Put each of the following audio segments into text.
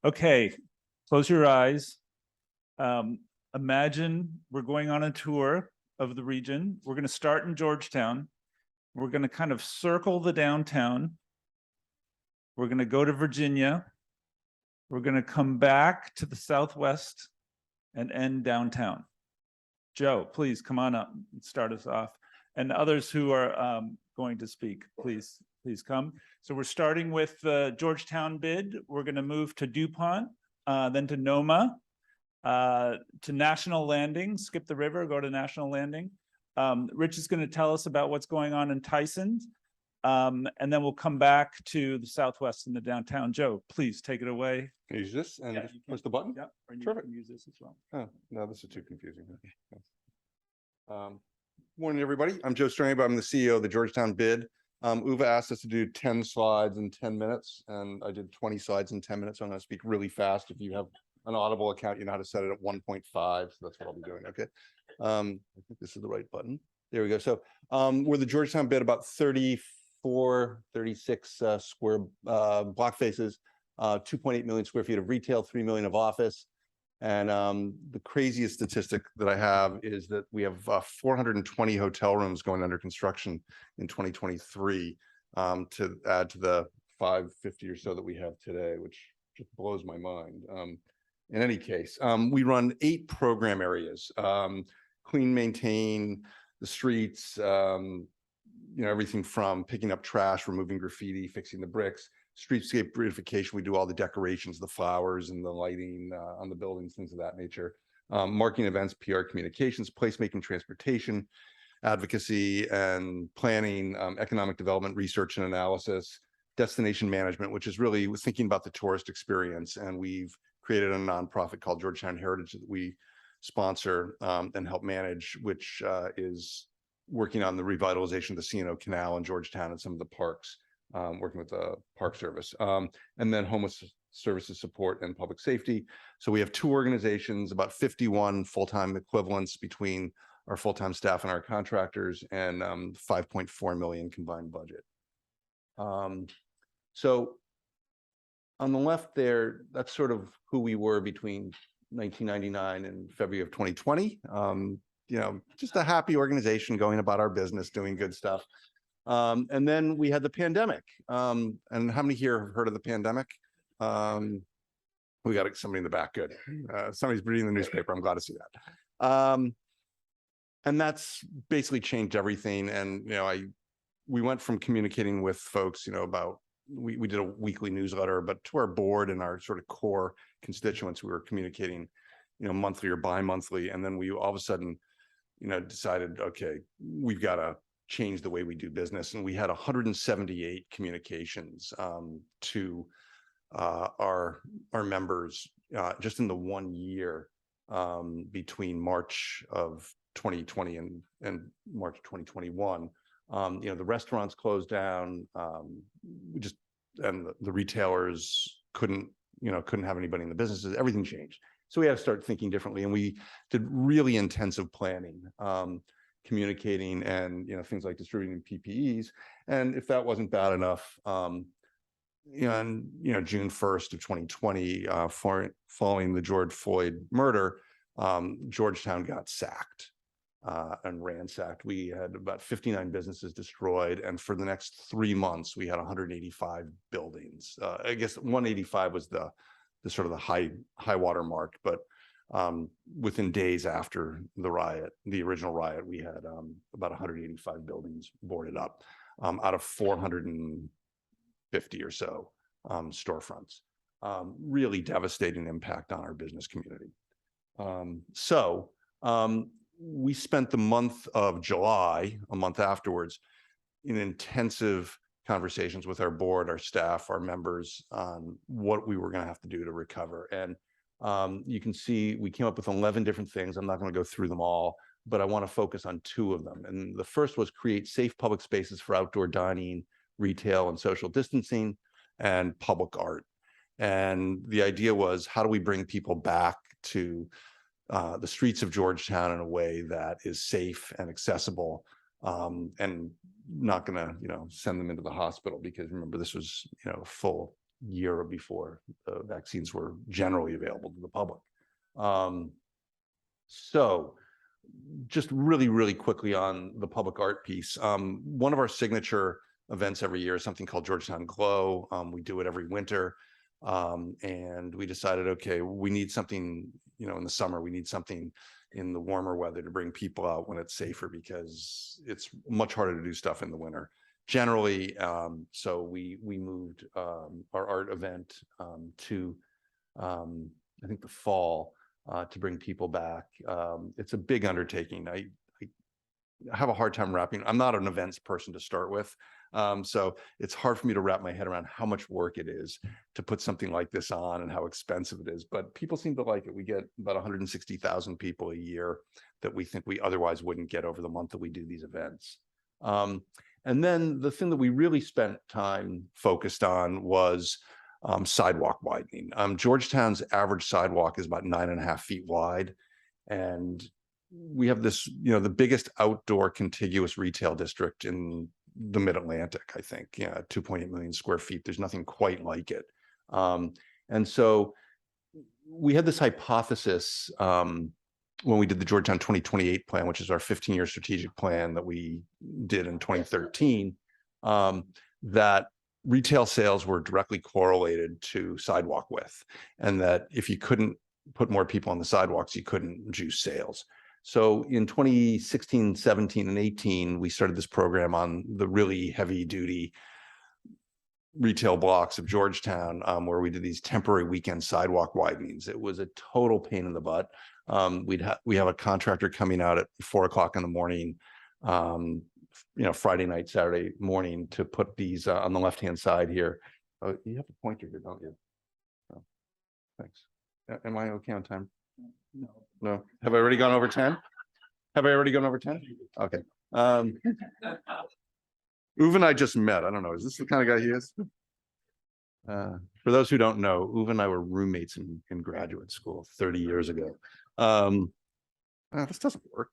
Okay, close your eyes. Imagine we're going on a tour of the region. We're going to start in Georgetown. We're going to kind of circle the downtown. We're going to go to Virginia. We're going to come back to the Southwest and end downtown. Joe, please come on up and start us off. And others who are going to speak, please come. So we're starting with the Georgetown bid. We're going to move to DuPont, then to Noma, to National Landing, skip the river, go to National Landing. Rich is going to tell us about what's going on in Tyson. And then we'll come back to the Southwest and the downtown. Joe, please take it away. Can you use this and just push the button? Yeah, or you Perfect. can use this as well. Oh, no, this is too confusing. Morning, everybody. I'm Joe Strange. I'm the CEO of the Georgetown bid. Uwe asked us to do 10 slides in 10 minutes, and I did 20 slides in 10 minutes. So I'm going to speak really fast. If you have an Audible account, you know how to set it at 1.5. So that's what I'll be doing. Okay. I think this is the right button. There we go. So we're the Georgetown bid, about 34, 36 square block faces, 2.8 million square feet of retail, 3 million of office. And the craziest statistic that I have is that we have 420 hotel rooms going under construction in 2023 to add to the 550 or so that we have today, which just blows my mind. In any case, we run 8 program areas: clean, maintain the streets, everything from picking up trash, removing graffiti, fixing the bricks, streetscape beautification. We do all the decorations, the flowers and the lighting on the buildings, things of that nature. Marketing events, PR communications, placemaking, transportation, advocacy and planning, economic development, research and analysis, destination management, which is really thinking about the tourist experience. And we've created a nonprofit called Georgetown Heritage that we sponsor and help manage, which is working on the revitalization of the C&O Canal in Georgetown and some of the parks. Working with the Park Service, and then homeless services support and public safety. So we have 2 organizations, about 51 full-time equivalents between our full-time staff and our contractors, and 5.4 million combined budget. So on the left there, that's sort of who we were between 1999 and February of 2020. Just a happy organization going about our business, doing good stuff. And then we had the pandemic. And how many here have heard of the pandemic? We got somebody in the back. Good. Somebody's reading the newspaper. I'm glad to see that. And that's basically changed everything. And, we went from communicating with folks, about, we did a weekly newsletter, but to our board and our sort of core constituents, we were communicating, monthly or bi-monthly. And then we all of a sudden, decided, okay, we've got to change the way we do business. And we had 178 communications to our members just in the 1 year between March of 2020 and March 2021. The restaurants closed down. And the retailers couldn't have anybody in the businesses. Everything changed. So we had to start thinking differently. And we did really intensive planning. Communicating and things like distributing PPEs. And if that wasn't bad enough, on June 1st of 2020, following the George Floyd murder, Georgetown got sacked and ransacked. We had about 59 businesses destroyed, and for the next 3 months, we had 185 buildings. I guess 185 was the sort of the high water mark, but within days after the original riot, we had about 185 buildings boarded up out of 450 or so storefronts. Really devastating impact on our business community. So we spent the month of July, a month afterwards, in intensive conversations with our board, our staff, our members on what we were going to have to do to recover. And you can see we came up with 11 different things. I'm not going to go through them all, but I want to focus on 2 of them. And the first was create safe public spaces for outdoor dining, retail and social distancing, and public art. And the idea was, how do we bring people back to the streets of Georgetown in a way that is safe and accessible, and not going to, send them into the hospital, because remember, this was, full year before the vaccines were generally available to the public. So just really, really quickly on the public art piece. One of our signature events every year is something called Georgetown Glow. We do it every winter. And we decided, okay, we need something, you know, in the summer, we need something in the warmer weather to bring people out when it's safer, because it's much harder to do stuff in the winter generally. So we moved our art event to I think the fall to bring people back. It's a big undertaking. I have a hard time wrapping. I'm not an events person to start with. So it's hard for me to wrap my head around how much work it is to put something like this on and how expensive it is. But people seem to like it. We get about 160,000 people a year that we think we otherwise wouldn't get over the month that we do these events. And then the thing that we really spent time focused on was sidewalk widening. Georgetown's average sidewalk is about 9.5 feet wide. And we have this, you know, the biggest outdoor contiguous retail district in the mid-Atlantic, I think, 2.8 million square feet. There's nothing quite like it. And so we had this hypothesis when we did the Georgetown 2028 plan, which is our 15-year strategic plan that we did in 2013, that retail sales were directly correlated to sidewalk width, and that if you couldn't put more people on the sidewalks, you couldn't juice sales. So in 2016, 17, and 18, we started this program on the really heavy duty retail blocks of Georgetown, where we did these temporary weekend sidewalk widenings. It was a total pain in the butt. We have a contractor coming out at 4 o'clock in the morning, you know, Friday night, Saturday morning, to put these on the left-hand side here. Oh, you have a pointer here, don't you? Oh, thanks. Am I okay on time? No. Have I already gone over 10? Have I already gone over 10? Okay. Uwe and I just met. I don't know. Is this the kind of guy he is? For those who don't know, Uwe and I were roommates in graduate school 30 years ago. This doesn't work.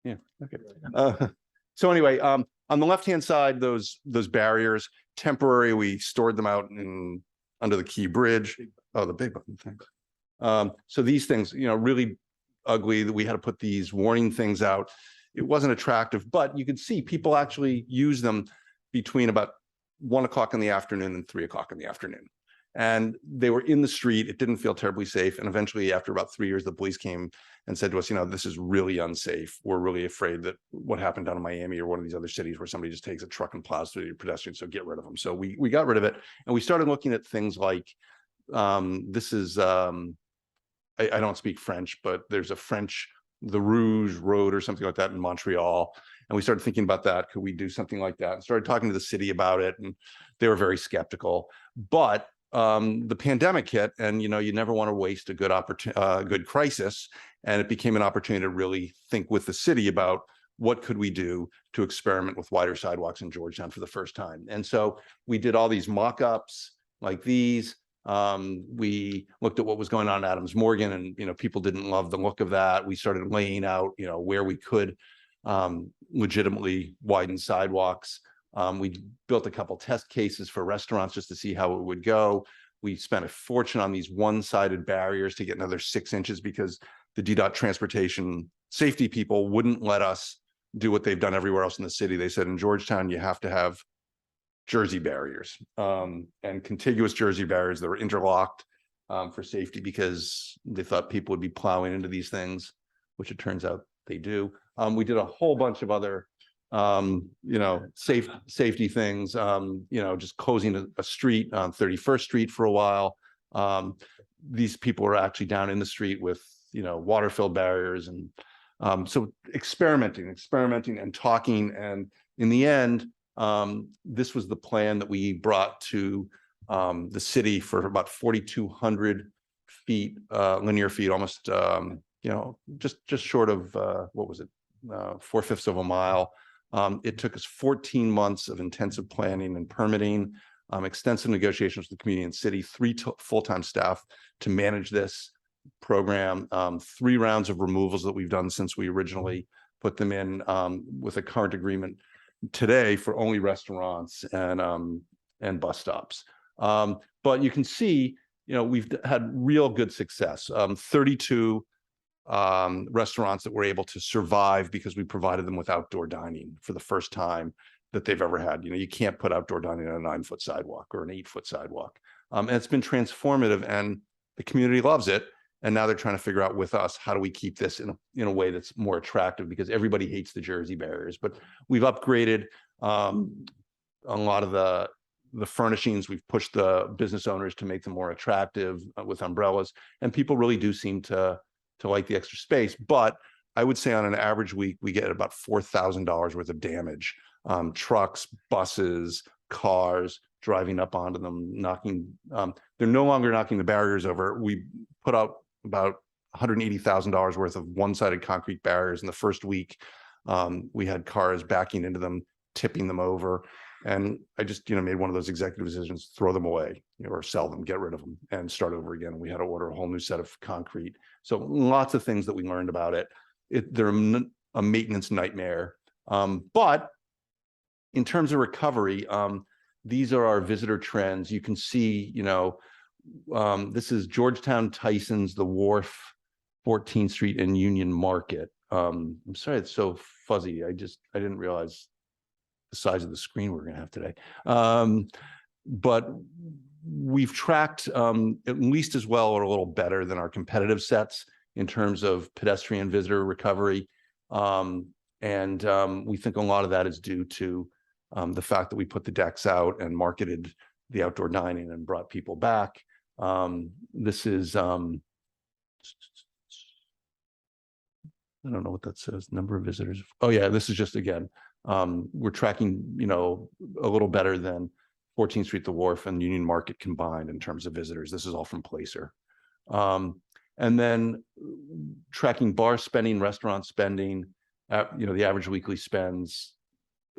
Yeah. Okay. So anyway, on the left-hand side, those barriers, temporary, we stored them out under the Key Bridge. Oh, the big button, thanks. So these things, you know, really ugly, that we had to put these warning things out. It wasn't attractive, but you could see people actually use them between about 1 o'clock in the afternoon and 3 o'clock in the afternoon. And they were in the street. It didn't feel terribly safe. And eventually, after about 3 years, the police came and said to us, you know, this is really unsafe. We're really afraid that what happened down in Miami or one of these other cities where somebody just takes a truck and plows through your pedestrians. So get rid of them. So we got rid of it. And we started looking at things like, this is, I don't speak French, but there's a French, the Rouge Road or something like that in Montreal. And we started thinking about that. Could we do something like that? And started talking to the city about it. And they were very skeptical. But the pandemic hit, and you know, you never want to waste a good good crisis. And it became an opportunity to really think with the city about what could we do to experiment with wider sidewalks in Georgetown for the first time. And so we did all these mock-ups like these. We looked at what was going on in Adams Morgan, and you know, people didn't love the look of that. We started laying out, you know, where we could legitimately widen sidewalks. We built a couple test cases for restaurants just to see how it would go. We spent a fortune on these one-sided barriers to get another 6 inches because the DDOT transportation safety people wouldn't let us do what they've done everywhere else in the city. They said in Georgetown, you have to have Jersey barriers and contiguous Jersey barriers that were interlocked for safety, because they thought people would be plowing into these things, which it turns out they do. We did a whole bunch of other you know, safety things, you know, just closing a street on 31st Street for a while. These people were actually down in the street with, you know, water-filled barriers. And so experimenting and talking. And in the end, this was the plan that we brought to the city for about 4,200 feet, linear feet, almost, you know, just short of, what was it, 4/5 of a mile. It took us 14 months of intensive planning and permitting, extensive negotiations with the community and city, 3 full-time staff to manage this program, 3 rounds of removals that we've done since we originally put them in, with a current agreement today for only restaurants and bus stops. But you can see, we've had real good success. 32 restaurants that were able to survive because we provided them with outdoor dining for the first time that they've ever had. You can't put outdoor dining on a 9-foot sidewalk or an 8-foot sidewalk. And it's been transformative, and the community loves it. And now they're trying to figure out with us, how do we keep this in a way that's more attractive, because everybody hates the Jersey barriers. But we've upgraded a lot of the furnishings. We've pushed the business owners to make them more attractive with umbrellas, and people really do seem to like the extra space. But I would say on an average week, we get about $4,000 worth of damage. Trucks, buses, cars driving up onto them, knocking. They're no longer knocking the barriers over. We put out about $180,000 worth of one-sided concrete barriers in the first week. We had cars backing into them, tipping them over. And I just, made one of those executive decisions: throw them away, or sell them, get rid of them, and start over again. We had to order a whole new set of concrete. So lots of things that we learned about it. They're a maintenance nightmare. But in terms of recovery, these are our visitor trends. You can see, this is Georgetown, Tyson's, the Wharf, 14th Street, and Union Market. I'm sorry it's so fuzzy. I didn't realize the size of the screen we're going to have today. But we've tracked at least as well or a little better than our competitive sets in terms of pedestrian visitor recovery. And we think a lot of that is due to the fact that we put the decks out and marketed the outdoor dining and brought people back. This is, I don't know what that says, number of visitors. Oh yeah, this is just, again, we're tracking, a little better than 14th Street, the Wharf, and Union Market combined in terms of visitors. This is all from Placer. And then tracking bar spending, restaurant spending, the average weekly spends.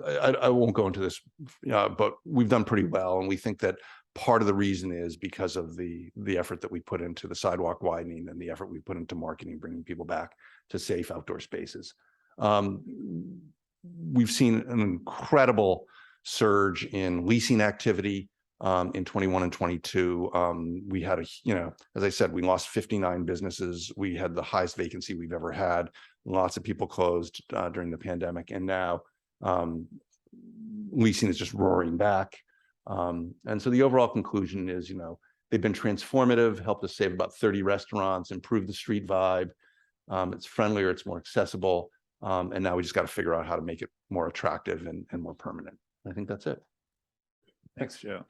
I won't go into this, but we've done pretty well. And we think that part of the reason is because of the effort that we put into the sidewalk widening and the effort we put into marketing, bringing people back to safe outdoor spaces. We've seen an incredible surge in leasing activity in 21 and 22. We had as I said, we lost 59 businesses. We had the highest vacancy we've ever had. Lots of people closed during the pandemic, and now leasing is just roaring back. And so the overall conclusion is, they've been transformative, helped us save about 30 restaurants, improve the street vibe. It's friendlier, it's more accessible. And now we just got to figure out how to make it more attractive and more permanent. I think that's it. Thanks, Joe.